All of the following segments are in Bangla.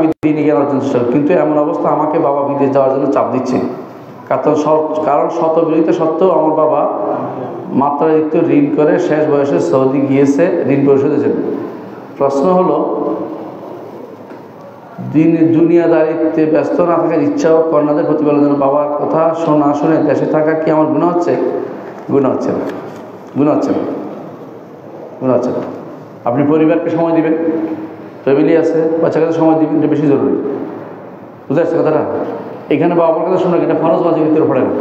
আমি দিনই জ্ঞান অর্জন চেষ্টা করি, কিন্তু এমন অবস্থা আমাকে বাবা বিদেশ যাওয়ার জন্য চাপ দিচ্ছে। কারণ শত বিরোধিতা সত্ত্বেও আমার বাবা মাত্রাতিরিক্ত ঋণ করে শেষ বয়সে সৌদি গিয়েছে ঋণ পরিশোধের জন্য। প্রশ্ন হলো, দুনিয়াদারিত্বে ব্যস্ত না থাকার ইচ্ছা ও কন্যাদের প্রতিপালনের জন্য বাবার কথা না শুনে দেশে থাকা কি আমার গুনাহ হচ্ছে? গুনাহ হচ্ছে না, গুনাহ হচ্ছে না, গুনাহ হচ্ছে না। আপনি পরিবারকে সময় দিবেন, ফ্যামিলি আছে, বাচ্চা কাছে সময় দিবেন, এটা বেশি জরুরি। বুঝতে পারছে কথাটা? এখানে বাবার কথা শুনে এটা ফরজ ওয়াজিবের ভিতরে পড়ে না।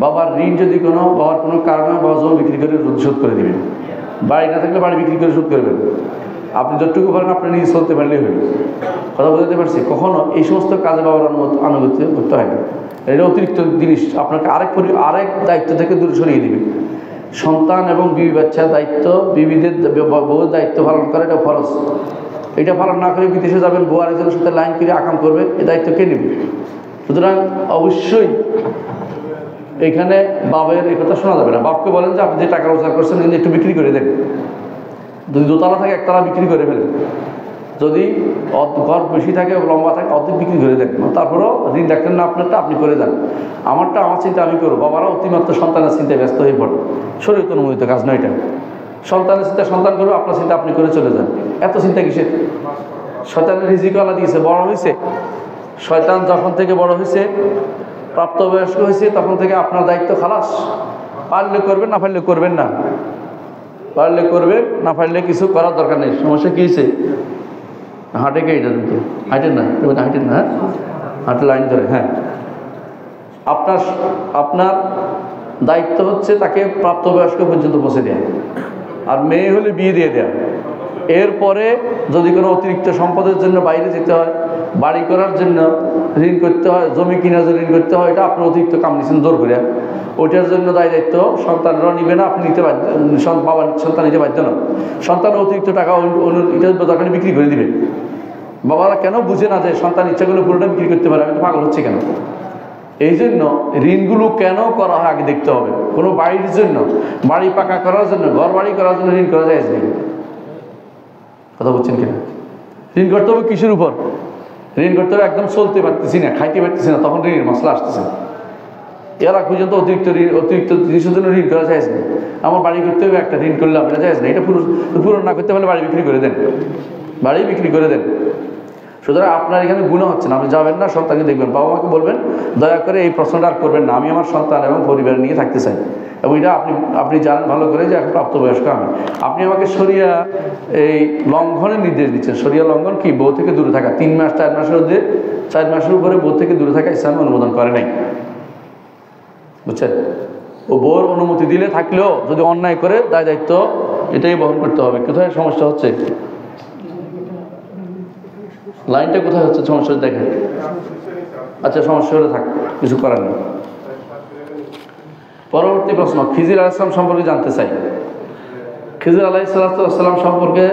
বাবার ঋণ যদি বাবার কোনো কারণে বাবা জমি বিক্রি করে শোধ করে দিবেন, বাড়ি না থাকলে বাড়ি বিক্রি করে শোধ করবেন। আপনি যতটুকু পারেন আপনি নিজে চলতে পারলেই হইল। কথা বুঝতে পারছি? কখনো এই সমস্ত কাজে বাবার আনুগত্য করতে হয় না। এটা অতিরিক্ত জিনিস, আপনাকে আরেক দায়িত্ব থেকে দূরে সরিয়ে দিবে। সন্তান এবং বিবি বাচ্চার দায়িত্ব, বিবিদের বউয়ের দায়িত্ব পালন করা এটা ফরজ। এটা পালন না করে বিদেশে যাবেন, বউ আরেকজনের সাথে লাইন করে আকাম করবে, এই দায়িত্ব কে নেবে? সুতরাং অবশ্যই এখানে বাবের এই কথা শোনা যাবে না। বাপকে বলেন যে আপনি যে টাকা রোজগার করছেন কিন্তু একটু বিক্রি করে দেন, যদি দোতলা থাকে একতলা বিক্রি করে ফেলেন, যদি ঘর বেশি থাকে লম্বা থাকে অর্ধেক বিক্রি করে দেন, তারপরেও ঋণ রাখলেন না আপনারটা, আপনি করে যান। আমারটা আমার চিন্তা আমি করবো। বাবারা অতিমাত্র সন্তানের চিন্তায় ব্যস্ত হয়ে পড়ে, শরীয়ত অনুমোদিত কাজ নয় এটা। সন্তানের চিন্তা সন্তান করবে, আপনার চিন্তা আপনি করে চলে যান। এত চিন্তা কিসের? শয়তানের রিজিক আল্লাহ দিয়েছে, বড় হয়েছে শয়তান, যখন থেকে বড় হয়েছে প্রাপ্তবয়স্ক হয়েছে তখন থেকে আপনার দায়িত্ব খালাস। পারলে করবেন, না পারলে করবেন না। পারলে করবেন, না পারলে কিছু করার দরকার নেই। সমস্যা কী হয়েছে? হাঁটে কে এটা দিতে? হাঁটেন না, হাঁটেন না, হাঁটে লাইন ধরে। হ্যাঁ, আপনার দায়িত্ব হচ্ছে তাকে প্রাপ্তবয়স্ক পর্যন্ত পৌঁছে দেওয়া, আর মেয়ে হলে বিয়ে দিয়ে দেওয়া। এরপরে যদি কোনো অতিরিক্ত সম্পদের জন্য বাইরে যেতে হয়, বাড়ি করার জন্য ঋণ করতে হয়, জমি কেনার জন্য ঋণ করতে হয়, এটা আপনার অতিরিক্ত কাম নিচ্ছেন জোর করে, ওইটার জন্য দায়িত্ব সন্তানরা নিবে না, আপনি নিতে বাধ্য, বাবা সন্তান নিতে বাধ্য না। সন্তান অতিরিক্ত টাকা এটার দরকার বিক্রি করে দিবে। বাবারা কেন বুঝে না যে সন্তান ইচ্ছাগুলো পুরোটা বিক্রি করতে পারে? আমি তো পাগল হচ্ছে কেন? এই জন্য ঋণগুলো কেন করা হয় আগে দেখতে হবে। কোনো বাড়ির জন্য, বাড়ি পাকা করার জন্য, ঘর বাড়ি করার জন্য ঋণ করা যায় না। কথা বলছেন কিনা? ঋণ করতে হবে কিসের উপর? ঋণ করতে হবে একদম চলতে পারতেছি না, খাইতে পারতেছি না, তখন ঋণের মশলা আসতেছে। এরা পর্যন্ত অতিরিক্ত জিনিসের জন্য ঋণ করা যায় না। আমার বাড়ি করতে হবে একটা, ঋণ করলাম, এটা যায় না। এটা পূরণ না করতে পারলে বাড়ি বিক্রি করে দেন, বাড়ি বিক্রি করে দেন। সুতরাং আপনার এখানে গুনাহ হচ্ছে না। আপনি যাবেন না, সন্তানকে দেখবেন, বাবা মাকে বলবেন দয়া করে এই প্রশ্নটা আর করবেন না, আমি আমার সন্তান এবং পরিবার নিয়ে থাকতে চাই। এবং এটা আপনি জানেন ভালো করে যে এখন প্রাপ্তবয়স্ক আমি। আপনি আমাকে শরিয়া এই লঙ্ঘনের নির্দেশ দিচ্ছেন। শরিয়া লঙ্ঘন কি? বউ থেকে দূরে থাকা। 3 মাস 4 মাসের মধ্যে 4 মাসের উপরে বউ থেকে দূরে থাকা ইসলাম অনুমোদন করে নাই। বুঝছেন? ও বউর অনুমতি দিলে থাকলেও যদি অন্যায় করে দায়িত্ব এটাই বহন করতে হবে। কোথায় সমস্যা হচ্ছে? লাইনটা কোথায় হচ্ছে সমস্যা? দেখেন। আচ্ছা, সমস্যা হলে থাক, কিছু করার নেই। পরবর্তী প্রশ্ন, খিজির আলাইহিস সালাম সম্পর্কে জানতে চাই। খিজির আলাইহিস সালাম সম্পর্কে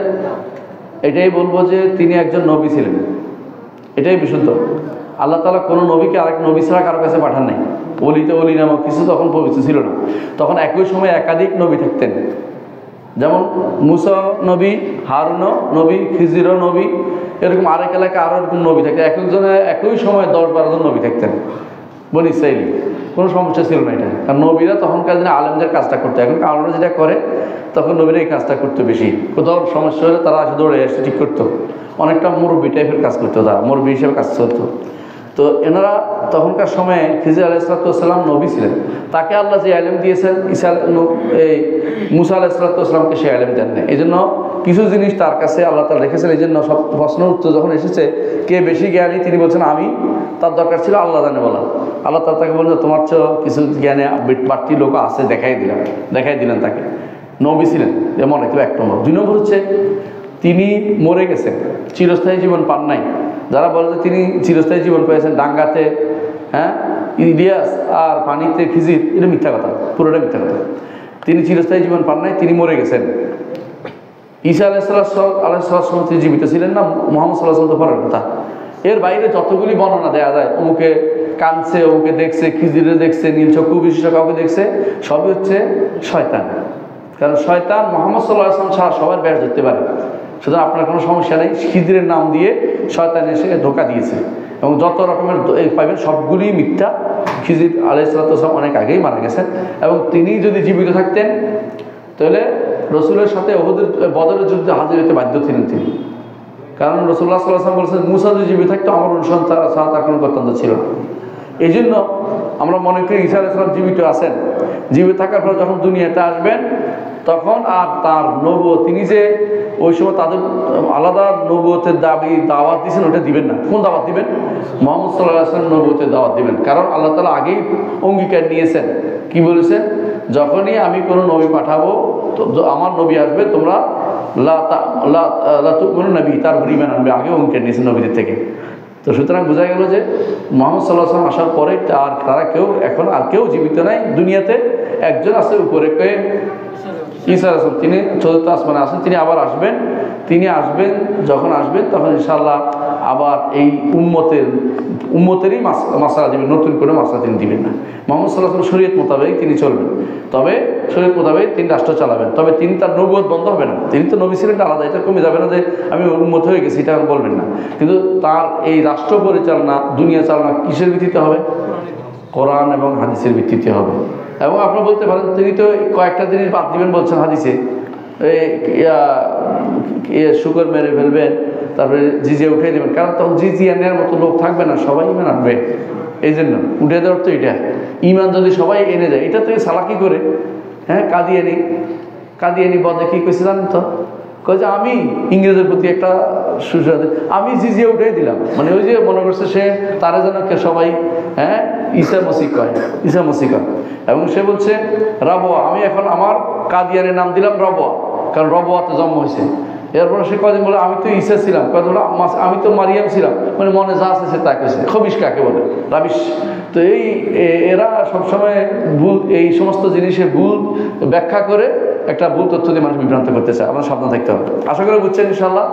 এটাই বলবো যে তিনি একজন নবী ছিলেন, এটাই বিশুদ্ধ। আল্লাহ তাআলা কোনো নবীকে আরেক নবী ছাড়া কারো কাছে পাঠান নাই। অলি নামক কিছু তখন পবিত্র ছিল না। তখন একই সময় একাধিক নবী থাকতেন, যেমন মুসা নবী, হারুন নবী, খিজির নবী, এরকম আরেক এলাকায় আরও এরকম নবী থাকতেন। একজনে একই সময় 10-12 জন নবী থাকতেন বনি ইসরাঈল। কোনো সমস্যা ছিল না এটা, কারণ নবীরা তখনকার দিনে আলেমদের কাজটা করতো। এখন কারণরা যেটা করে, তখন নবীরা এই কাজটা করতো বেশি। কোথাও সমস্যা হলে তারা আসে দৌড়ে এসে ঠিক করতো। অনেকটা মুরব্বী টাইপের কাজ করতো, তারা মুরব্বী হিসেবে কাজ করতো। তো এনারা তখনকার সময়ে খিজির আলাইহিস সালাম নবী ছিলেন। তাকে আল্লাহ যে আলেম দিয়েছেন, এই মুসা আলাইহিস সালামকে সে আলেম দেন না। এই জন্য কিছু জিনিস তার কাছে আল্লাহ তাআলা রেখেছেন। এই জন্য সব প্রশ্নের উত্তর যখন এসেছে কে বেশি জ্ঞানী, তিনি বলছেন আমি। তার দরকার ছিল আল্লাহ জানে বলা। আল্লাহ তাআলা তাকে বলছেন তোমার চেয়ে কিছু জ্ঞানে বাড়তি লোক আছে, দেখাই দিলেন তাকে। নবী ছিলেন এমন কেউ 1 নম্বর। 2 নম্বর হচ্ছে তিনি মরে গেছেন, চিরস্থায়ী জীবন পান নাই। যারা বলে যে তিনি চিরস্থায়ী জীবন পেয়েছেন ডাঙ্গাতে, হ্যাঁ, ইলিয়াস আর পানিতে খিজির, এটা মিথ্যা কথা, পুরোটা মিথ্যা কথা। তিনি চিরস্থায়ী জীবন পান নাই, তিনি মরে গেছেন। ঈসা আলাইহিস সালাম তিনি জীবিত ছিলেন না, মুহাম্মদ সাল্লাল্লাহু আলাইহি ওয়াসাল্লাম তো পরের কথা। এর বাইরে যতগুলি বর্ণনা দেওয়া যায়, অমুকে কাঁদছে, অমুকে দেখছে, খিজিরে দেখছে, নীল চক্ষু বিশিষ্ট কাউকে দেখছে, সবই হচ্ছে শয়তান। কারণ শয়তান মুহাম্মদ সাল্লাল্লাহু আলাইহি ওয়াসাল্লাম ছাড়া সবার ব্যাস ধরতে পারে। সুতরাং আপনার কোনো সমস্যা নেই। খিদিরের নাম দিয়ে শয়তান এসে ধোঁকা দিয়েছে এবং যত রকমের পাইবেন সবগুলি মিথ্যা। খিজির আলাইহিস সালাম অনেক আগেই মারা গেছেন এবং তিনি যদি জীবিত থাকতেন তাহলে রসুলের সাথে বদরের যুদ্ধে হাজির হতে বাধ্য ছিলেন তিনি। কারণ রসুল্লাহ সাল্লাল্লাহু আলাইহি ওয়াসাল্লাম বলেছেন মুসা যদি জীবিত থাকতো আমার অনুসরণ ছাড়া তার কোনো কর্তব্য ছিল না। এই জন্য আমরা মনে করি ঈসা আলাইহিস সালাম জীবিত আছেন। জীবিত থাকার পর যখন দুনিয়াতে আসবেন তখন আর তার নবুয়ত, তিনি যে ওই সময় তাদের আলাদা নবুয়তের দাওয়াত দিয়েছেন ওটা দিবেন না। কোন দাওয়াত দিবেন? মুহাম্মদ সাল্লাল্লাহু আলাইহি ওয়াসাল্লাম নবুয়তের দাওয়াত দিবেন। কারণ আল্লাহ তাআলা আগেই অঙ্গীকার নিয়েছেন। কি বলেছেন? যখনই আমি কোনো নবী পাঠাবো, আমার নবী আসবে, তোমরা কোনো নবী তার পরিমাণ আনবে, আগে অঙ্গীকার নিয়েছেন নবীদের থেকে। তো সুতরাং বোঝা গেল যে মুহাম্মদ সাল্লাল্লাহু আলাইহি ওয়াসাল্লাম আসার পরে তারা কেউ এখন আর কেউ জীবিত নাই দুনিয়াতে। একজন আছে উপরে, কে? ঈসা আলাইহিস সালাম। তিনি চতুর্থ আসমানে আছেন, তিনি আবার আসবেন। তিনি আসবেন, যখন আসবেন তখন ইনশাআল্লাহ আবার এই উম্মতেরই মাসলা দিবেন, নতুন করে মাসলা তিনি দিবেন না। মুহাম্মদ সাল্লাল্লাহু আলাইহি ওয়াসাল্লাম শরীয়ত মোতাবেক তিনি চলবেন, তবে শরীয়ত মোতাবেক তিনি রাষ্ট্র চালাবেন। তবে তিনি তার নবুয়ত বন্ধ হবে না। তিনি তো নবী ছিলেন আলাদা, এটা কমে যাবে না যে আমি উম্মত হয়ে গেছি, এটা বলবেন না। কিন্তু তার এই রাষ্ট্র পরিচালনা, দুনিয়া চালনা কিসের ভিত্তিতে হবে? কোরআন এবং হাদিসের ভিত্তিতে হবে। এবং আপনি বলতে পারেন তিনি তো কয়েকটা জিনিস বাদ দিবেন বলছেন হাদিসে, শুকর মেরে ফেলবেন, তারপরে জিজিয়া উঠে দেবেন। কারণ তখন জিজিয়া নেওয়ার মতো লোক থাকবে না, সবাই ইমান আনবে। এই জন্য উঠে দেওয়ার তো এটা ইমান যদি সবাই এনে যায়, এটা থেকে সালাকি করে। হ্যাঁ, কাদিয়ানি বদে কি কইছে জানেন তো? কই যে আমি ইংরেজের প্রতি একটা আমি জিজিয়া উঠে দিলাম, মানে ওই যে মনে করছে সে তারা যেন সবাই ঈসা মসিহ কয়। এবং সে বলছে রাবোয়া, আমি এখন আমার কাদিয়ানের নাম দিলাম রবোয়া, কারণ রবোয়াতে জন্ম হয়েছে। এরপরে সে কদিন বলে আমি তো ঈসা ছিলাম, কদিন বলে আমি তো মারিয়াম ছিলাম, মানে মনে যা আছে সে তা কেছে। খবিশ কাকে বলে? রাবিশ। তো এরা সবসময় ভুল, এই সমস্ত জিনিসের ভুল ব্যাখ্যা করে একটা ভুল তথ্য দিয়ে মানুষ বিভ্রান্ত করতে চায়। আপনার সাবধান থাকতে হবে। আশা করে বুঝছেন ইনশাআল্লাহ।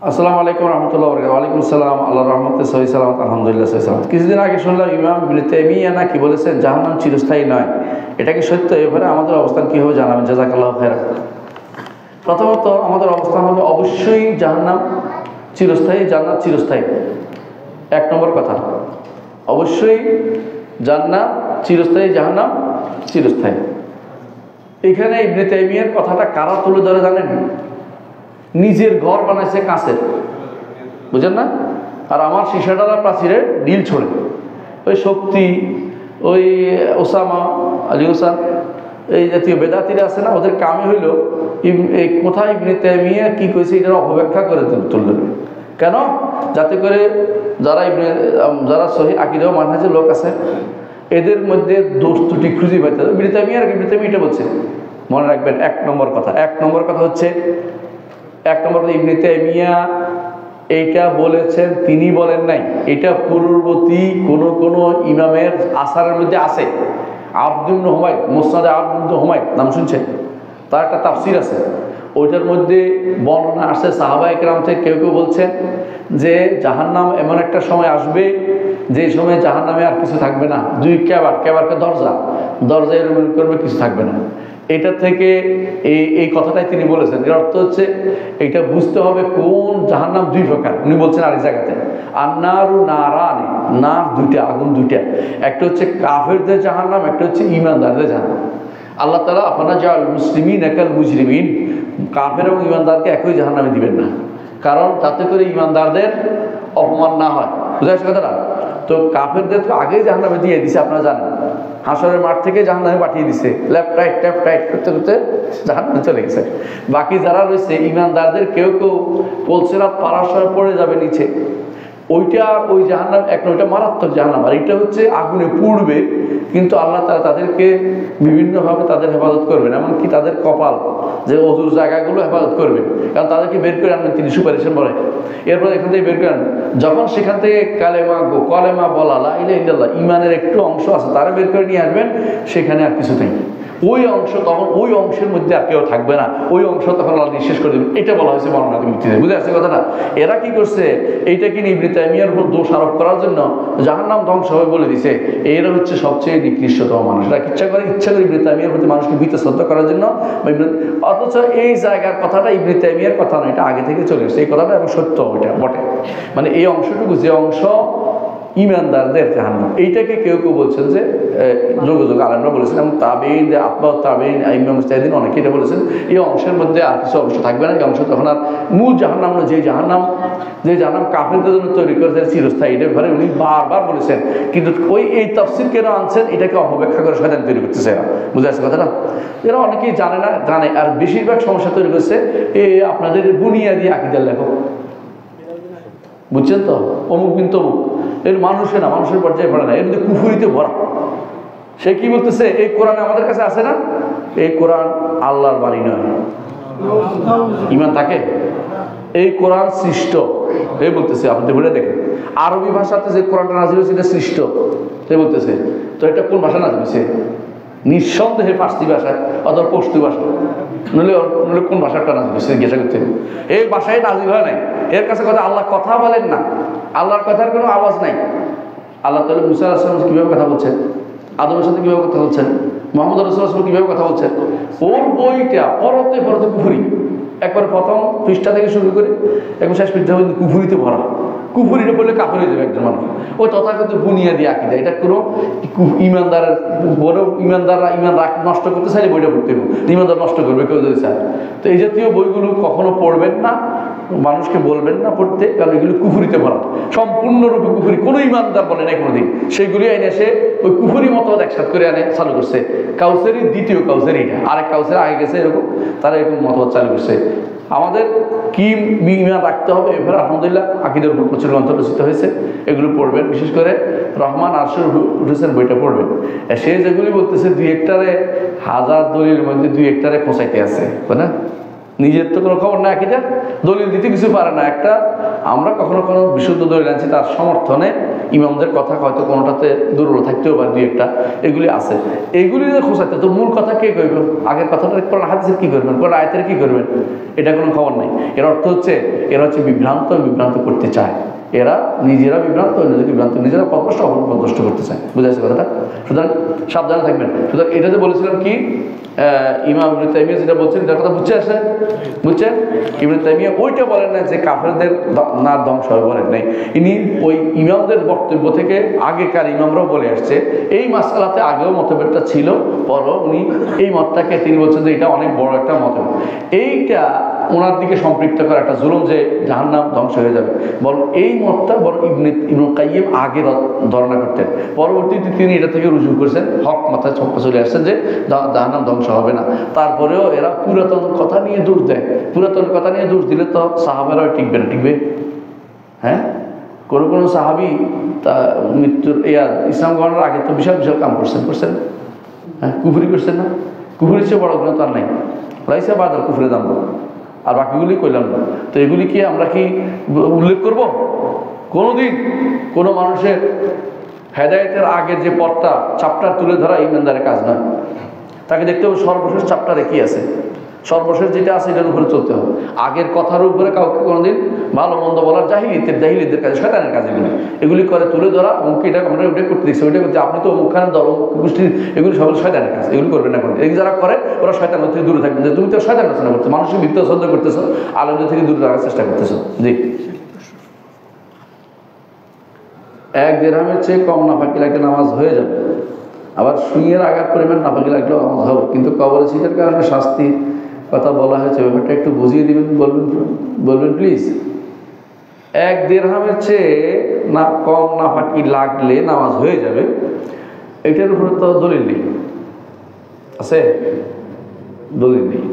আসসালামু আলাইকুম রহমতুল্লাহ বরকাতুহু। ওয়ালাইকুম আসসালাম। আল্লাহ রহমতে সহি সালামত, আলহামদুলিল্লাহ সহি সালামত। কিছুদিন আগে শুনলাম ইমাম ইবনে তাইমিয়া নাকি বলেছেন জাহান্নাম চিরস্থায়ী নয়। এটা কি সত্য? এবারে আমাদের অবস্থান কী হবে জানাবেন, জাযাকাল্লাহু খাইরান। প্রথমত আমাদের অবস্থান হবে অবশ্যই জাহান্নাম চিরস্থায়ী, জান্নাত চিরস্থায়ী। এক নম্বর কথা, অবশ্যই জান্নাত চিরস্থায়ী, জাহান্নাম চিরস্থায়ী। এখানে ইবনে তাইমিয়ার কথাটা কারা তুলে ধরে জানেন? নিজের ঘর বানাইছে কাঁচের, বুঝেন না? আর আমার শিশাডালা প্রাচীরে ডিল ছোড়ে। ওই শক্তি, ওই ওসামা আলী হোসেন, এই জাতীয় বেদাতিরা আছে না, ওদের কামে হইল এই কোথায় ইবনে তাইমিয়া কি কইছে এটার অপব্যাখ্যা করে তুলবে। কেন? যাতে করে যারা সহি আকীদা ও মানহাজের লোক আছে এদের মধ্যে দোষ ত্রুটি খুঁজে পাইতে হবে। ইবনে তাইমিয়া এটা বলছে, মনে রাখবেন। এক নম্বর কথা হচ্ছে ইবনে তাইমিয়া এইটা বলেছেন, তিনি বলেন নাই। এটা পূর্ববর্তী কোন ইমামের আসারের মধ্যে আছে। আব্দুল ইবনে হুমায়দ, মুসনাদে আব্দুল ইবনে হুমায়দ নাম শুনছেন? তার একটা তাফসির আছে, ওইটার মধ্যে বর্ণনা আসছে সাহাবায়ে কেরাম থেকে কেউ বলছেন যে জাহান্নাম এমন একটা সময় আসবে যে সময় জাহান্নামে আর কিছু থাকবে না। দুই কেবারকে দরজা এরকম করবে, কিছু থাকবে না। এটা থেকে এই কথাটাই তিনি বলেছেন। এর অর্থ হচ্ছে এটা বুঝতে হবে কোন জাহান্নাম দুই প্রকার। উনি বলছেন আরেক জায়গাতে আন্নারু নারানি, নার দুইটা, আগুন দুইটা। একটা হচ্ছে কাফেরদের জাহান্নাম, একটা হচ্ছে ঈমানদারদের জাহান্নাম। আল্লাহ তাআলা আফানা জাআল মুসলিমিনা কাল মুজরিমিন, কাফের এবং ঈমানদারকে একই জাহান্নামে দিবেন না, কারণ তাতে করে ঈমানদারদের অপমান না হয়। বুঝা গেছে কথাটা? তো কাফেরদের তো আগেই জাহান্নামে দিয়ে দিছে, আপনারা জানেন। হাসরের মাঠ থেকে জাহান্নামে পাঠিয়ে দিছে, লেফট রাইট করতে করতে জাহান্নামে চলে গেছে। বাকি যারা রয়েছে ঈমানদারদের কেউ পলসেরাত পারার সময় পড়ে যাবে নিচে, ওই জাহান্নাম ওইটা মারাত্মক জাহান্নাম। আর এটা হচ্ছে আগুনে পুড়বে, কিন্তু আল্লাহ তাআলা তাদেরকে বিভিন্নভাবে তাদের হেফাজত করবেন। এমনকি তাদের কপাল, যে অজুর জায়গাগুলো হেফাজত করবেন, কারণ তাদেরকে বের করে আনবেন তিনি সুপারিশের বলে। এরপর এখান থেকে বের করে আনবেন, যখন সেখান থেকে কলেমা বলা লা ইলাহা ইল্লাল্লাহ, ইমানের একটু অংশ আছে, তারা বের করে নিয়ে আসবেন, সেখানে আর কিছু নেই। ওই অংশ তখন ওই অংশের মধ্যে আর কেউ থাকবে না, ওই অংশ তখন আল্লাহ নিঃশেষ করে দেবেন। এটা বলা হয়েছে মরণান্তিক মৃত্যুতে। বুঝে আসছে কথাটা? এরা কি করছে, এইটাকে ইবনে তাইমিয়ার উপর দোষ আরোপ করার জন্য জাহান্নাম ধ্বংস হবে বলে দিছে। এরা হচ্ছে সবচেয়ে নিকৃষ্টতম মানুষ। এরা ইচ্ছা করে ইবনে তাইমিয়ার প্রতি মানুষকে ভীত শ্রদ্ধা করার জন্য, অথচ এই জায়গার কথাটা ইবনে তাইমিয়ার কথা নয়, এটা আগে থেকে চলে এসেছে এই কথাটা, এবং সত্য ওইটা বটে। মানে এই অংশটুকু, যে অংশ ইমানদারদের জাহান্নাম, এইটাকে কেউ কেউ বলছেন যে যোগ যোগ আলেমরা বলেছেন, এবং তাবেইন, আতবা তাবেইন, ইমাম মুজতাহিদিন অনেকে এটা বলেছেন, এই অংশের মধ্যে আর কিছু অংশ থাকবে না। এই অংশ তখন আর মূল জাহান্নাম না, যে জাহান্নাম কাফেরদের জন্য তৈরি করেছে চিরস্থায়ী, এটার ঘরে উনি বারবার বলেছেন। কিন্তু এই তাফসীর কেন আনছেন, এটাকে অপব্যাখ্যা করে শয়তান তৈরি করতেছে এরা। বুঝে আসছে কথাটা? এরা অনেকেই জানে না, জানে, আর বেশিরভাগ সমস্যা তৈরি করছে আপনাদের বুনিয়াদি আকীদার লেখক। বুঝছেন তো? অমুক বিন তমুক, এর মানুষের পর্যায়ে পড়ে না, এর মধ্যে কুফুরিতে ভরা। সে কি বলতেছে, এই কোরআন আমাদের কাছে আছে না, এই কোরআন আল্লাহর বাণী নয়। ঈমান থাকে? এই কোরআন সৃষ্ট, এই বলতেছে। আপনি বলে দেখেন, আরবি ভাষাতে যে কোরআনটা নাযিল হয়েছে এটা সৃষ্ট, সে বলতেছে। তো এটা কোন ভাষা নাযিল হয়েছে? নিঃসন্দেহে ফার্সি ভাষায় অথবা পশতু ভাষা, নইলে কোন ভাষাটা নাযিল হয়েছে জিজ্ঞাসা করতে হবে। এই ভাষায় নাযিল হয় নাই। এর কাছে কথা, আল্লাহ কথা বলেন না, আল্লাহর কথার কোনো আওয়াজ নাই। আল্লাহ তাআলা মুসা আলাইহিস সালাম কিভাবে কথা বলছেন, আদমের সাথে কিভাবে কথা বলছেন, মুহাম্মদ রাসূলুল্লাহ সাল্লাল্লাহু আলাইহি ওয়াসাল্লাম কিভাবে কথা বলছেন, ওর বইটা পরতে পরতে কুফরি। একবার প্রথম পৃষ্ঠা থেকে শুরু করে একবার শেষ পৃষ্ঠা পর্যন্ত কুফরিতে ভরা। কুফরিটা বললে কাফের হয়ে যাবে একজন মানুষ। ওই তথাকথিত বুনিয়াদি আকীদা, এটা কোনো ইমানদারের বড় ইমানদাররা ইমান নষ্ট করতে চাইলে বইটা পড়তে হবে, ইমানদার নষ্ট করবে কেউ যদি চায়। তো এই জাতীয় বইগুলো কখনো পড়বেন না, মানুষকে বলবেন না পড়তে, কারণ এগুলো কুফরিতে ভরা, সম্পূর্ণরূপে কুফরি। কোনো ইমানদার বলে নাই কোনোদিন। সেগুলি এনে এসে ওই কুফরি মতবাদ একসাথে করে আনে চালু করছে। কাউসারি দ্বিতীয় কাউসারি, এটা আরেক কাউসারি আগে গেছে, এরকম তারা এরকম মতবাদ চালু করছে। আমাদের কি ইমান রাখতে হবে, এবার আলহামদুলিল্লাহ আকীদার উপর প্রচুর গ্রন্থ রচিত হয়েছে, এগুলো পড়বেন। বিশেষ করে রহমান আরশের উঠেছেন বইটা পড়বেন। সে যেগুলি বলতেছে দুই একটারে, হাজার দলিলের মধ্যে দুই একটারে খোঁচাইতে আছে, তাই না? নিজের তো কোনো খবর না, আকীদা দলিল দিতে কিছু পারে না। একটা আমরা কখনো কোনো বিশুদ্ধ দলিল আনছি, তার সমর্থনে ইমামদের কথা হয়তো কোনোটাতে দুর্বল থাকতেও পারে, দুই একটা এগুলি আছে। এইগুলি খোঁচাতে তো মূল কথা কে করবেন? আগের কথাটা কোরআন হাদিসের কি করবেন, কোরআন আয়াতের কি করবেন, এটা কোনো খবর নাই। এর অর্থ হচ্ছে এরা হচ্ছে বিভ্রান্ত করতে চায়। এরা নিজেরা বিভ্রান্ত, অন্যদেরকে বিভ্রান্ত, নিজেরা পথভ্রষ্ট, অপর পথভ্রষ্ট করতে চায়। বুঝে আসছে কথাটা? সুতরাং সাবধানে থাকবেন। সুতরাং এটা যে বলেছিলাম কি, ইমাম ইবনে তাইমিয়া যেটা বলছেন, তার কথা বুঝছে আসে, বুঝছেন? ইবনে তাইমিয়া ওইটা বলেন না যে কাফেরদের না ধ্বংস হবে, বলেন নাই। ইনি ওই ইমামদের বক্তব্য থেকে আগেকার ইমামরাও বলে আসছে, এই মাসআলাতে আগেও মতভেদটা ছিল, পরও উনি এই মতটাকে তিনি বলছেন যে এটা অনেক বড় একটা মতভেদ। এইটা ওনার দিকে সম্পৃক্ত করা একটা জুলুম যে জাহান্নাম ধ্বংস হয়ে যাবে। বরং এই মতটা বরং ইবনে কাইয়িম আগে ধারণা করতেন, পরবর্তীতে তিনি এটা থেকে রুজু করেছেন, হক মাথায় ছক্কা চলে আসছেন যে জাহান্নাম ধ্বংস হবে না। তারপরেও এরা পুরাতন কথা নিয়ে দোষ দেয়। পুরাতন কথা নিয়ে দোষ দিলে তো সাহাবারাও টিকবে না, টিকবে? হ্যাঁ, কোনো সাহাবি তা মৃত্যুর ইসলাম গ্রহণের আগে তো বিশাল বিশাল কাম করছেন, হ্যাঁ, কুফরি করছেন না? কুফরির চেয়ে বড় গুনাহ তো আর নাই। রাইসা বাদার কুফরে দাম, আর বাকিগুলি কইলাম না। তো এগুলি কি আমরা কি উল্লেখ করব? কোনোদিন কোনো মানুষের হেদায়েতের আগের যে পথটা চাপটার তুলে ধরা ইমানদারের কাজ নয়। তাকে দেখতে হবে সর্বশেষ চাপটারে কি আছে, সর্বশেষ যেটা আছে এটার উপরে চলতে হবে। আগের কথার উপরে কাউকে কোনোদিন ভালো মন্দ বলার জাহিলিদের কাজে, শয়তানের কাজ এগুলি করে তুলে ধরা। অমুক এটা আমরা ওইটা করতে দিচ্ছি, ওইটা করতে, আপনি তো অমুকখানে দল গোষ্ঠী, এগুলি সকল শয়তানের কাজ, এগুলি করবেন না। করে এই যারা করে ওরা শয়তান থেকে দূরে থাকবেন, যে তুমি তো শয়তান রচনা করছো, মানুষকে মিথ্যা শ্রদ্ধা করতেছো, আলেমদের থেকে দূরে থাকার চেষ্টা করতেছো। জি, 1 দিরহামের চেয়ে কম নাফাকি লাগলে নামাজ হয়ে যাবে, আবার সুইয়ের আঘাত পরিমাণ নাফাকি লাগলেও নামাজ হবে, কিন্তু কবরে ছিটের কারণে শাস্তি কথা বলা হয়েছে, ব্যাপারটা একটু বুঝিয়ে দিবেন, বলবেন প্লিজ। 1 দিরহামের চেয়ে কম নাফাকি লাগলে নামাজ হয়ে যাবে, এটার উপরে তো দলিল নেই, আছে? দলিল নেই।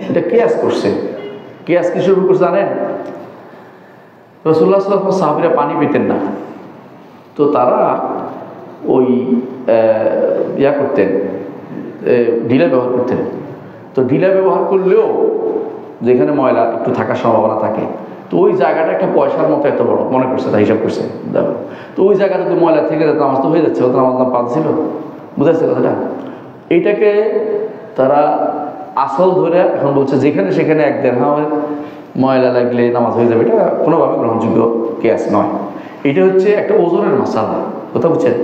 এটা কিয়াস করছে। কিয়াস কি শুরু করছে জানেন? রাসূলুল্লাহ সাল্লাল্লাহু আলাইহি ওয়াসাল্লাম সাহাবীরা পানি পেতেন না, তো তারা ওই করতেন, ঢিলা ব্যবহার করতেন। তো ঢিলা ব্যবহার করলেও যেখানে ময়লা একটু থাকার সম্ভাবনা থাকে, তো ওই জায়গাটা একটা পয়সার মতো এত বড় মনে করছে, তাই হিসাব করছে। তো ওই জায়গাটা তো ময়লা থেকে নামাজ তো হয়ে যাচ্ছে, ওদের নামাজ পাচ্ছিল। বুঝাচ্ছে কথাটা? এইটাকে তারা আসল ধরে এখন বলছে যেখানে সেখানে এক দেড়হামের ময়লা লাগলে নামাজ হয়ে যাবে, এটা কোনোভাবে গ্রহণযোগ্য কেয়াস নয়। এটা হচ্ছে একটা ওজনের মশালা, কথা বুঝছেন,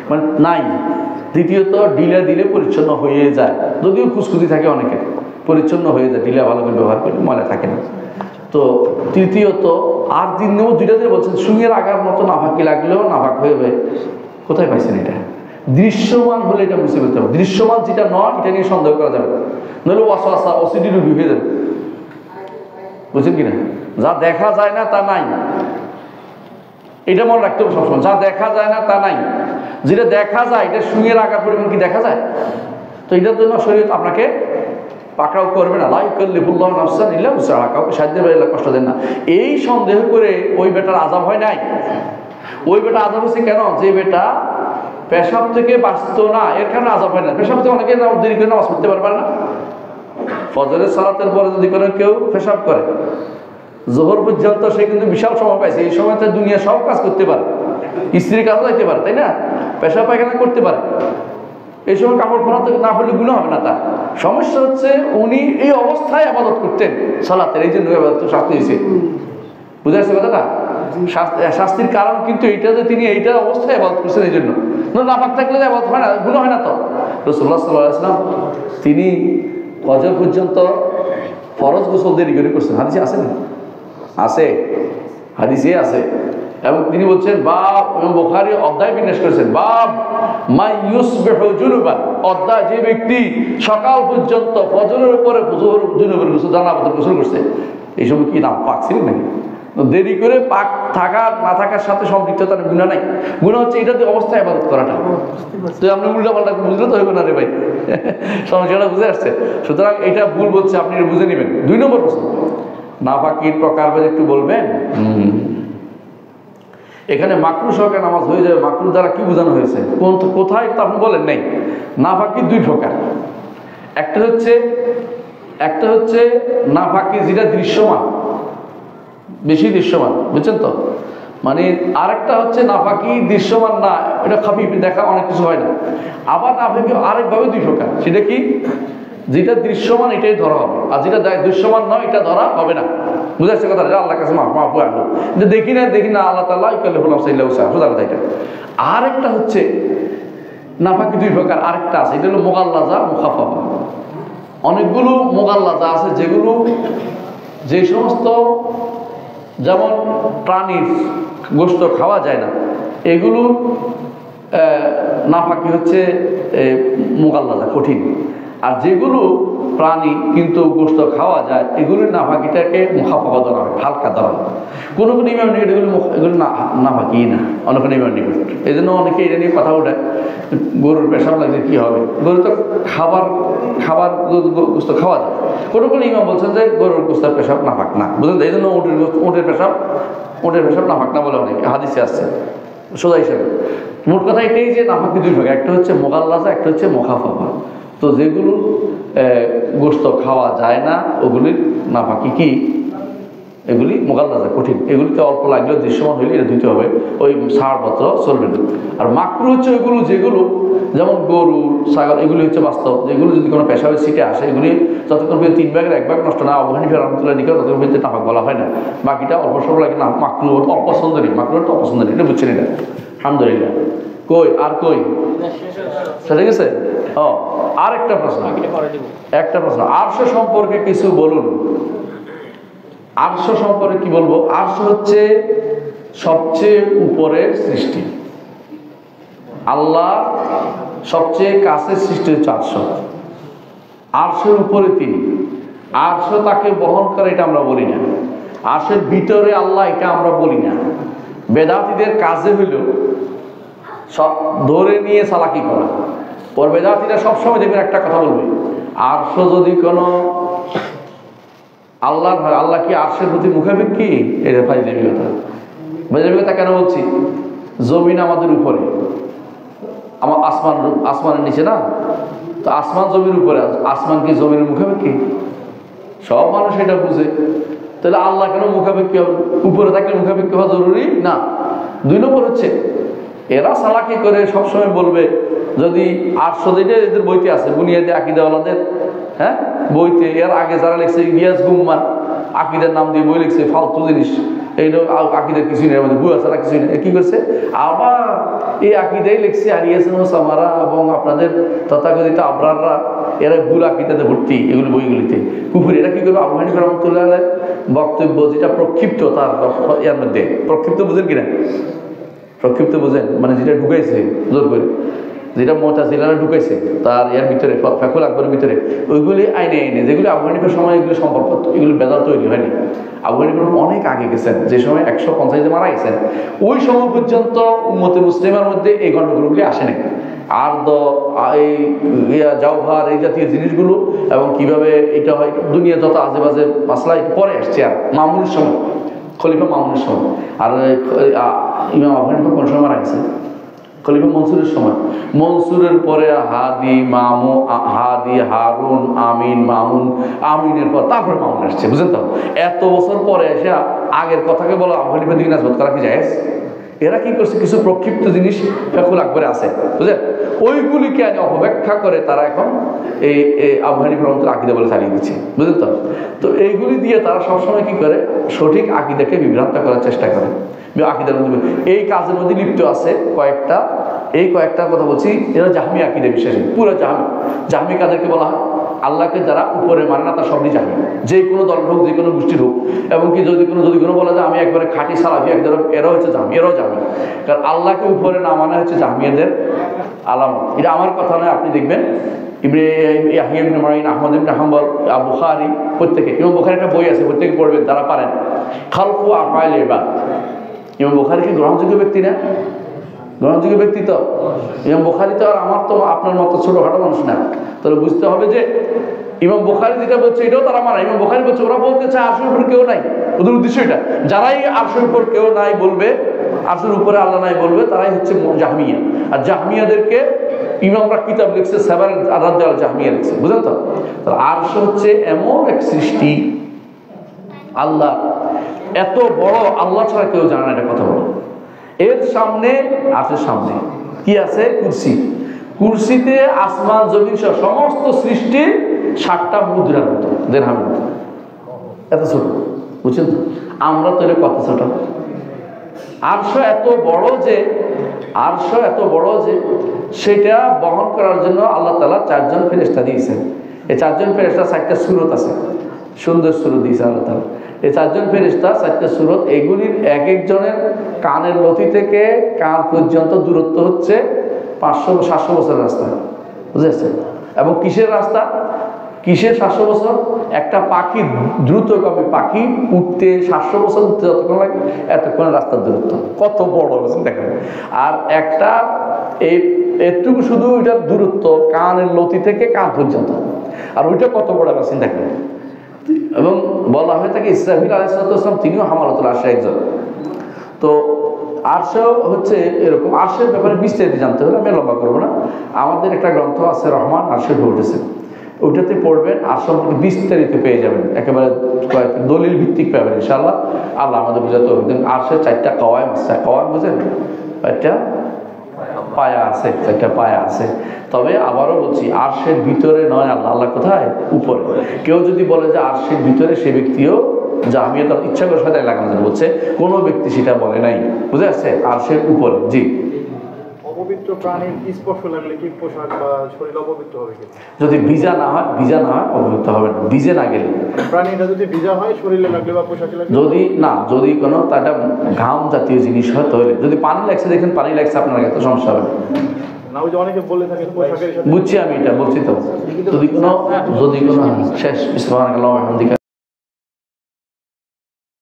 মানে নাই। দ্বিতীয়ত ডিলা দিলে পরিচ্ছন্ন হয়ে যায়, যদিও খুশখুশি থাকে অনেকের, পরিচ্ছন্ন হয়ে যায়, ডিলা ভালো করে ব্যবহার করলে ময়লা থাকে না। তো তৃতীয়ত আর 3 নম্বর 2টা দিয়ে বলছেন সুইয়ের আগার মতো নাফাকি লাগলেও নাফাক হয়ে যাবে। কোথায় পাইছেন এটা? দৃশ্যমান হলে এটা বুঝতে পেতে হবে, দৃশ্যমান যেটা নয় এটা নিয়ে সন্দেহ করা যাবে, নইলে ওয়াসওয়াসা অসিডি রোগী হয়ে যাবে, বুঝছেন কিনা? যা দেখা যায় না তা নাই, এটা মনে রাখতে হবে সবসময়। যা দেখা যায় না তা নাই, যেটা দেখা যায় এটা সুইয়ের আগার পরিমাণ কি দেখা যায়? তো এটার জন্য শরীয়ত আপনাকে পাকড়াও করবে না, লা ইউকাল্লিফুল্লাহু নাফসান ইল্লা উসআহা, কাউকে সাহায্য করে কষ্ট দেন না। এই সন্দেহ করে ওই বেটার আযাব হয় নাই। ওই বেটা আযাব হচ্ছে কেন? যে বেটা পেশাব থেকে বাঁচতো না, এর কারণে আযাব হয় না। পেশাব থেকে অনেকে দেরি করে নামাজ পড়তে পারবে না। ফজরের সালাতের পরে যদি কোনো কেউ পেশাব করে জোহর পর্যন্ত, সে কিন্তু বিশাল সময় পাইছে। এই সময়তে দুনিয়া সব কাজ করতে পারে, স্ত্রীর কাজও যাইতে পারে, তাই না? পেশাব পায়খানা করতে পারে। এই সময় কাপড় পরাতে না পড়লে গুনাহ হবে না তার। সমস্যা হচ্ছে উনি এই অবস্থায় ইবাদত করতেন সালাতের, এই জন্য ইবাদত শাস্তি হয়েছে। বুঝা যাচ্ছে কথাটা? শাস্তির কারণ কিন্তু এইটা যে তিনি এইটা অবস্থায় ইবাদত করছেন, এই জন্য। নাপাক থাকলে ইবাদত হয় না, গুনাহ হয় না। তো রাসূলুল্লাহ সাল্লাল্লাহু আলাইহি ওয়াসাল্লাম তিনি ফজর পর্যন্ত ফরজ গোসল দেরি করে করছেন, হাদিসে আছে না? আছে, হাদিসে আছে। এবং তিনি বলছেন বাব, এবং বুখারী অধ্যায় বিন্যাস করেছেন, বাব মা ইউসবিহু জুনুবান, অধ্যায় যে ব্যক্তি সকাল পর্যন্ত ফজরের উপরে জুনুবের গোসল, জানাজাতের গোসল করছে। এইসব কি নাম পাক ছিল নাকি? দেরি করে পাক থাকা না থাকার সাথে সম্পৃক্ততা গুনাহ নাই। গুনাহ হচ্ছে এটাতে অবস্থায় ইবাদত করাটা। তো আপনি উল্টা পাল্টা বুঝলে তো হইব না রে ভাই, সমস্যাটা বুঝে আসছে। সুতরাং এটা ভুল বলছে, আপনি বুঝে নেবেন। 2 নম্বর প্রশ্ন, নাফাকির প্রকারভেদ একটু বলবেন? এখানে মাকরু সহকারে নামাজ হয়ে যাবে, মাকরু দ্বারা কি বোঝানো হয়েছে, কোথায় তা আপনি বলেন নাই। নাফাকি 2 প্রকার। একটা হচ্ছে নাফাকি যেটা দৃশ্যমান, বেশি দৃশ্যমান, বুঝছেন তো? মানে আরেকটা হচ্ছে নাফাকি দৃশ্যমান না, এটা খাফিফ, দেখা অনেক কিছু হয় না। আবার নাফাকি আরেকভাবে 2 প্রকার। সেটা কি? যেটা দৃশ্যমান এটাই ধরা হবে, আর যেটা দৃশ্যমান নয় এটা ধরা হবে না। বুঝাচ্ছে কথা? আল্লাহর কাছে মাফু আনলো, দেখি না আল্লাহ তাআলা ইউকাল্লিফু নাফসান ইল্লা উসআহা, সোজা কথা এটা। আরেকটা হচ্ছে নাফাকি 2 প্রকার, আরেকটা আছে, এটা হলো মুগাল্লাজা, মুখাফাফা। অনেকগুলো মুগাল্লাজা আছে যেগুলো, যে সমস্ত যেমন প্রাণীর গোশত খাওয়া যায় না, এগুলো নাফাকি হচ্ছে মুগাল্লাজা, কঠিন। আর যেগুলো প্রাণী কিন্তু গোশত খাওয়া যায়, এগুলোর নাফাকিটাকে মুখাফাফা ধরা হয়, হালকা ধরা হয়। কোনো ইমাম নিকট এগুলো নাফাকি না, অনেক ইমাম নিকট। এই জন্য অনেকে এটা নিয়ে কথা ওঠায়, গরুর পেশাব লাগছে কি হবে? গরু তো খাবার গোশত খাওয়া যায়। কোনো ইমাম বলছেন যে গরুর গোশতের পেশাব নাফাক না, বুঝলেন? এই জন্য উটের পেশাব নাফাক না বলে অনেকে হাদিসে আসছে সোজা হিসেবে। মোট কথা এটাই যে নাফাকি 2 ভাগ, একটা হচ্ছে মুগাল্লাজা, একটা হচ্ছে মুখাফাফা। তো যেগুলো গোশত খাওয়া যায় না ওগুলির নাফাকি কি? এগুলি মুগাল্লাজা, কঠিন। এগুলিতে অল্প লাগলেও দৃশ্যমান হইলে এটা ধুতে হবে, ওই ছাড়পত্র চলবে না। আর মাকরু হচ্ছে ওইগুলো যেগুলো, যেমন গরু, ছাগল, এগুলি হচ্ছে বাস্তব, যেগুলো যদি কোনো পেশাবের সিটে আসে, এগুলি যতক্ষণ পর্যন্ত 3 ভাগের 1 ভাগ নষ্ট না, আবু হানিফা রাহমাতুল্লাহ নিকট ততক্ষণ পর্যন্ত নাফাক বলা হয় না। বাকিটা অল্প স্বল্প লাগে না, মাকরু অপছন্দ নেই, মাকরু তো অপছন্দ নেই, এটা বুঝছেন? এটা আলহামদুলিল্লাহ। কই সেটা গেছে। আর একটা প্রশ্ন, আরশ সম্পর্কে কিছু বলুন। আরশ সম্পর্কে কি বলবো? আরশ হচ্ছে সবচেয়ে উপরের সৃষ্টি, আল্লাহ সবচেয়ে কাছের সৃষ্টি হচ্ছে আরশ। আরশের উপরে তিনি, আরশ তাকে বহন করে, এটা আমরা বলি না। আরশের ভিতরে আল্লাহ, এটা আমরা বলি না। বেদাতীদের কাজে হইল সব ধরে নিয়ে চালাকি করা। ওর বেদাতীরা সবসময় দেখবেন একটা কথা বলবে, আরশ যদি কোনো আল্লাহর হয়, আল্লাহ কি আরশের প্রতি মুখাপেক্ষী? এটা ফাইজলামি কথা। ফাইজলামি কথা কেন বলছি? জমিন আমাদের উপরে, আমার আসমানের নিচে না, তো আসমান জমির উপরে, আসমান কি জমিনের মুখাপেক্ষী? সব মানুষ এটা বুঝে, তাহলে আল্লাহ কেন মুখাপেক্ষী? উপরে থাকলে মুখাপেক্ষী হওয়া জরুরি না। 2 নম্বর হচ্ছে এরা চালাকি করে সবসময় বলবে, যদি আরশ, যেটা এদের বইতে আছে বুনিয়াদে আকীদাওয়ালাদের হ্যাঁ বইতে। এর আগে যারা লিখছে ইলিয়াস গুম্মান আকিদের নাম দিয়ে বই লিখছে, ফালতু জিনিস, এইটা আকিদের কিছুই নেই, আমাদের বুয়া ছাড়া কিছুই নেই। কি করছে আবার এই আকিদাই লিখছে আরিয়াসন সামারা এবং আপনাদের তথাকথিত আবরাররা, এরা ভুল আকিদাতে ভর্তি এগুলো বইগুলিতে কুফুরি। এরা কি করবে, আবু হানিফা রহমাতুল্লাহ আলাইহির বক্তব্য যেটা প্রক্ষিপ্ত, তার এর মধ্যে প্রক্ষিপ্ত বুঝেন কিনা, প্রক্ষিপ্ত বুঝেন মানে যেটা ঢুকাইছে জোর করে, যেটা মুতাজিলারা ঢুকাইছে তার এর ভিতরে ফাকুল আকবরের ভিতরে, ওইগুলি আইনে আইনে যেগুলি আবু হানিফার সময় এগুলো সম্পর্ক, এগুলো বেদাল তৈরি হয়নি। আবু হানিফা অনেক আগে গেছেন, যে সময় 150 মারা গেছেন, ওই সময় পর্যন্ত উম্মতে মুসলিমের মধ্যে এই গণ্ডগোলগুলি আসেনি। আর এই জাওহার এই জাতীয় জিনিসগুলো এবং কিভাবে এটা হয়, দুনিয়া যত আজে বাজে মাসলা পরে আসছে। আর মামুনের সময়, খলিফা মামুনের সময়। আর ইমাম আবু হানিফা কোন সময় মারা গেছে, খলিফা মনসুরের সময়। মনসুরের পরে হাদি, হারুন, আমিন, মামুন, আমিনের পর তারপরে মামুন আসছে, বুঝলেন তো? এত বছর পরে এসে আগের কথাকে বলো আবু হানিফা দিকে নাসবত করা কি জায়েজ? এরা কি করছে, কিছু প্রক্ষিপ্ত জিনিস ফাকুল আকবরে আছে, বুঝলেন, ওইগুলিকে আজ অপব্যাখ্যা করে তারা এখন এই আবু হানিফা রহমাতুল্লাহ আকিদা বলে চালিয়ে দিচ্ছে, বুঝলেন তো? তো এইগুলি দিয়ে তারা সবসময় কি করে, সঠিক আকিদাকে বিভ্রান্ত করার চেষ্টা করে। আকিদার মধ্যে এই কাজের মধ্যে লিপ্ত আছে কয়েকটা, এই কয়েকটা কথা বলছি, এরা জাহমি আকিদা বিশ্বাসী, পুরো জাহমি কাদেরকে বলা হয়, আল্লাহকে যারা উপরে মানে না তার সবই জাহমি, যে কোনো দল হোক, যে কোনো গোষ্ঠীর হোক। এবং কি যদি কোনো বলা যায় আমি একবারে খাঁটি সালাফি, একদম এরাও হচ্ছে জাহমি, এরাও জাহমি। কারণ আল্লাহকে উপরে না মানা হচ্ছে জাহমিয়াদের আলামত। এটা আমার কথা নয়, আপনি দেখবেন ইয়াহইয়া ইবনে মাঈন, আহমদ ইবনে হাম্বল, বুখারী, প্রত্যেকে, ইমাম বুখারী একটা বই আছে, প্রত্যেকে পড়বেন তারা পারেন, খালকু আফআইল ইবাদ। ইমাম বুখারী কি গ্রহণযোগ্য ব্যক্তি না? গ্রহণযোগ্য ব্যক্তি তো। ইমাম বুখারী তো আর আমার তো আপনার মতো ছোটখাটো মানুষ না। তাহলে বুঝতে হবে যে ইমাম বুখারী যেটা বলছে এটাও তারা মানে। ইমাম বুখারী বলছে, ওরা বলতেছে আরশের উপর কেউ নাই, ওদের উদ্দেশ্য এটা, যারাই আরশের উপর কেউ নাই বলবে, আরশের উপরে আল্লাহ নাই বলবে, তারাই হচ্ছে জাহমিয়া। আর জাহমিয়াদেরকে ইমামরা কিতাব লিখছে, সাবার আরাদ জাহমিয়া লিখছে, বুঝলেন তো? আরশ হচ্ছে এমন এক সৃষ্টি, আল্লাহ এত বড়, আল্লাহ ছাড়া কেউ জানে না, এটা কথা বলো। এর সামনে আরশের সামনে কি আছে? কুরসি। কুরসিতে আসমান জমিন সহ সমস্ত সৃষ্টি 7টা মুদ্রার মতো, দিরহামের মতো, এত ছোট, বুঝছেন তো? আমরা তো কত ছোট। আরশ এত বড় যে সেটা বহন করার জন্য আল্লাহ তাআলা 4 জন ফেরেশতা দিয়েছেন। এই 4 জন ফেরেশতা 4টা সূরত আছে, সুন্দর সূরত দিয়েছে আল্লাহ তাআলা। এই 4 জন ফেরেশতা 4টা সূরত, এগুলির এক একজনের কানের লতি থেকে কান পর্যন্ত দূরত্ব হচ্ছে 500-700 বছরের রাস্তা, বুঝেছেন? এবং কিসের রাস্তা, কিসের 700 বছর? একটা পাখি, দ্রুতগামী পাখি উঠতে 700 বছর উঠতে যতক্ষণ লাগে, এতক্ষণ রাস্তার দূরত্ব। কত বড় বলছেন দেখেন। আর একটা এটুকু শুধু ওইটার দূরত্ব কানের লতি থেকে কান পর্যন্ত, আর ওইটা কত বড় বলছেন দেখেন। এবং বলা হয় তাকে ইসরাফিল আলাইহিস সালাম, তিনিও হামালাতুল আরশ একজন। তো আরশ হচ্ছে এরকম। আরশের ব্যাপারে বিস্তারিত জানতে হলে আমি লম্বা করবো না, আমাদের একটা গ্রন্থ আছে রহমান আরশে উঠেছে, ওইটাতে পড়বেন, আর সম্পর্কে বিস্তারিত পেয়ে যাবেন, একেবারে দলিল ভিত্তিক পাবেন ইনশাআল্লাহ। আল্লাহ আমাদের বুঝাতে হবে। আরশের 4টা কওয়াম আছে, কওয়াম বুঝেন? 4টা পায়া আছে, 4টা পায়া আছে। তবে আবারও বলছি, আরশের ভিতরে নয় আল্লাহ, আল্লাহ কোথায়? উপরে। কেউ যদি বলে যে আরশের ভিতরে, সে ব্যক্তিও জাহমিয়া তার ইচ্ছা করে সাথে লাগানো বলছে, কোনো ব্যক্তি সেটা বলে নাই, বুঝে আসছে? আরশের উপরে। জি, অপবিত্র প্রাণীর স্পর্শ লাগলে কি পোশাক বা শরীর অপবিত্র হবে কি? যদি ভিজা না হয় অপবিত্র হবে না, ভিজে না গেলে। প্রাণীটা যদি ভিজা হয় শরীরে লাগলে বা পোশাকে লাগলে, যদি কোনো তাটা ঘাম জাতীয় জিনিস হয় তাহলে। যদি পানি লাগছে, দেখেন পানি লাগছে আপনার কাছে, তো সমস্যা হবে না। ওই যে অনেকে বলে থাকে পোশাকের সাথে, বুঝছি আমি, এটা বলছি তো। যদি কোনো শেষ, বিসমিল্লাহির রহমানির রহিম।